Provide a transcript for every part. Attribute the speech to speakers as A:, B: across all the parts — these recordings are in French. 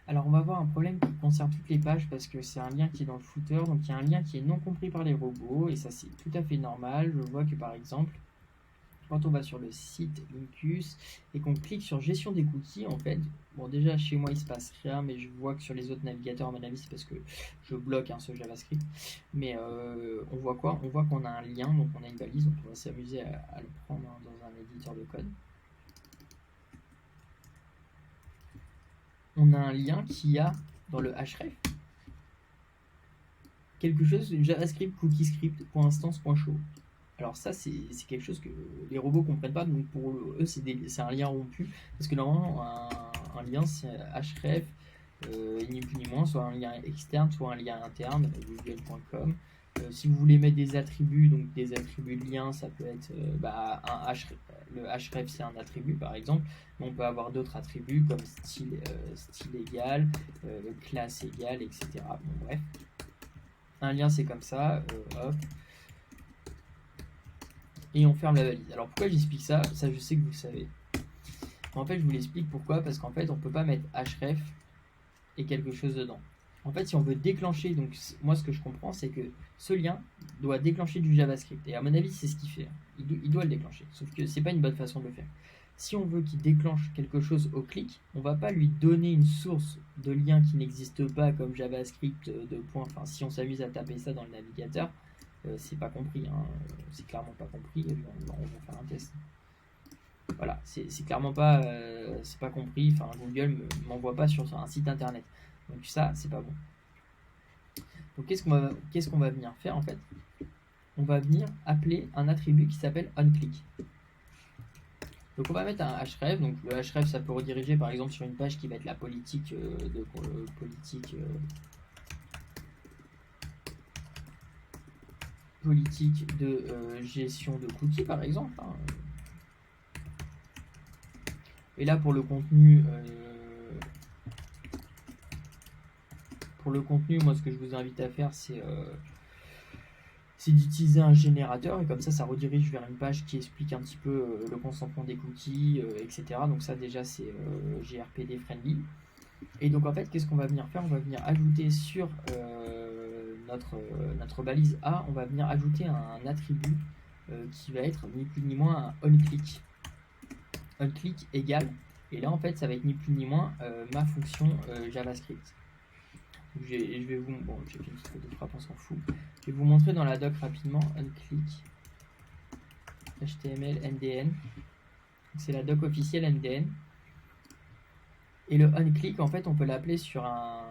A: Alors, on va voir un problème qui concerne toutes les pages parce que c'est un lien qui est dans le footer, donc il y a un lien qui est non compris par les robots et ça c'est tout à fait normal. Je vois que par exemple, quand on va sur le site Lincus et qu'on clique sur gestion des cookies, en fait, bon déjà chez moi il se passe rien, mais je vois que sur les autres navigateurs, à mon avis c'est parce que je bloque ce JavaScript. Mais on voit quoi? On voit qu'on a un lien, donc on a une balise, donc on va s'amuser à le prendre dans un éditeur de code. On a un lien qui a dans le href quelque chose de JavaScript cookiescript.instance.show. Alors ça, c'est quelque chose que les robots comprennent pas, donc pour eux, c'est un lien rompu, parce que normalement, un lien, c'est href, ni plus ni moins, soit un lien externe, soit un lien interne, google.com. Si vous voulez mettre des attributs, donc des attributs de lien, ça peut être le href, c'est un attribut par exemple, mais on peut avoir d'autres attributs comme style égal, classe égale, etc. Bon, bref. Un lien, c'est comme ça, hop. Et on ferme la valise. Alors pourquoi j'explique ça? Ça, je sais que vous le savez. En fait, je vous l'explique pourquoi. Parce qu'en fait, on ne peut pas mettre href et quelque chose dedans. En fait, si on veut déclencher, donc moi ce que je comprends, c'est que ce lien doit déclencher du JavaScript. Et à mon avis, c'est ce qu'il fait. Il doit le déclencher. Sauf que c'est pas une bonne façon de le faire. Si on veut qu'il déclenche quelque chose au clic, on va pas lui donner une source de lien qui n'existe pas comme JavaScript de point. Enfin, si on s'amuse à taper ça dans le navigateur, c'est pas compris. C'est clairement pas compris. On va faire un test. Voilà, c'est clairement pas, c'est pas compris. Enfin, Google m'envoie pas sur un site internet. Donc ça, c'est pas bon. Donc qu'est-ce qu'on va venir faire en fait? On va venir appeler un attribut qui s'appelle onClick. Donc on va mettre un href. Donc le href, ça peut rediriger par exemple sur une page qui va être la politique de gestion de cookies par exemple. Et là pour le contenu, moi ce que je vous invite à faire, c'est d'utiliser un générateur et comme ça redirige vers une page qui explique un petit peu le consentement des cookies, etc. Donc ça déjà c'est GRPD friendly. Et donc en fait qu'est-ce qu'on va venir faire? On va venir ajouter sur notre balise A, on va venir ajouter un attribut qui va être ni plus ni moins un onClick. OnClick égale, et là en fait ça va être ni plus ni moins ma fonction JavaScript. Je vais vous, bon, j'ai fait une petite faute de frappe, on s'en fout. Je vais vous montrer dans la doc rapidement onClick HTML NDN. C'est la doc officielle NDN. Et le onClick, en fait, on peut l'appeler sur un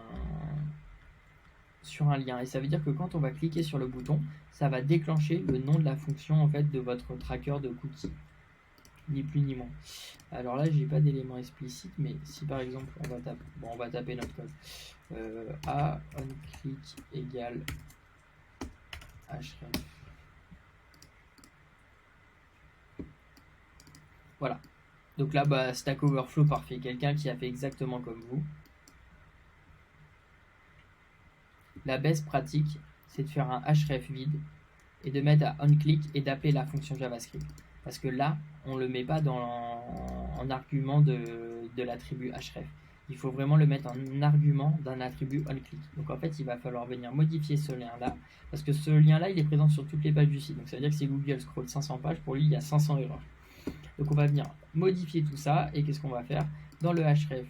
A: lien. Et ça veut dire que quand on va cliquer sur le bouton, ça va déclencher le nom de la fonction en fait de votre tracker de cookies. Ni plus ni moins. Alors là, j'ai pas d'éléments explicites, mais si par exemple on va taper notre code. A onClick égale href. Voilà. Donc là, Stack Overflow parfait. Quelqu'un qui a fait exactement comme vous. La best pratique, c'est de faire un href vide et de mettre à onClick et d'appeler la fonction JavaScript. Parce que là, on ne le met pas en argument de l'attribut href. Il faut vraiment le mettre en argument d'un attribut onClick. Donc en fait, il va falloir venir modifier ce lien-là. Parce que ce lien-là, il est présent sur toutes les pages du site. Donc ça veut dire que si Google scroll 500 pages, pour lui, il y a 500 erreurs. Donc on va venir modifier tout ça. Et qu'est-ce qu'on va faire? Dans le href,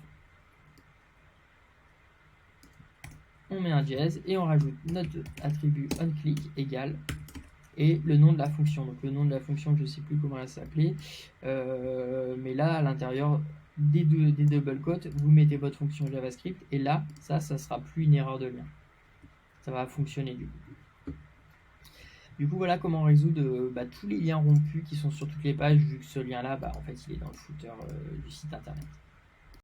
A: on met un dièse et on rajoute notre attribut onClick égale et le nom de la fonction. Donc le nom de la fonction, je ne sais plus comment elle s'appelait, mais là à l'intérieur des double quotes, vous mettez votre fonction JavaScript et là, ça sera plus une erreur de lien. Ça va fonctionner du coup. Du coup, voilà comment résoudre tous les liens rompus qui sont sur toutes les pages, vu que ce lien-là, en fait, il est dans le footer du site internet.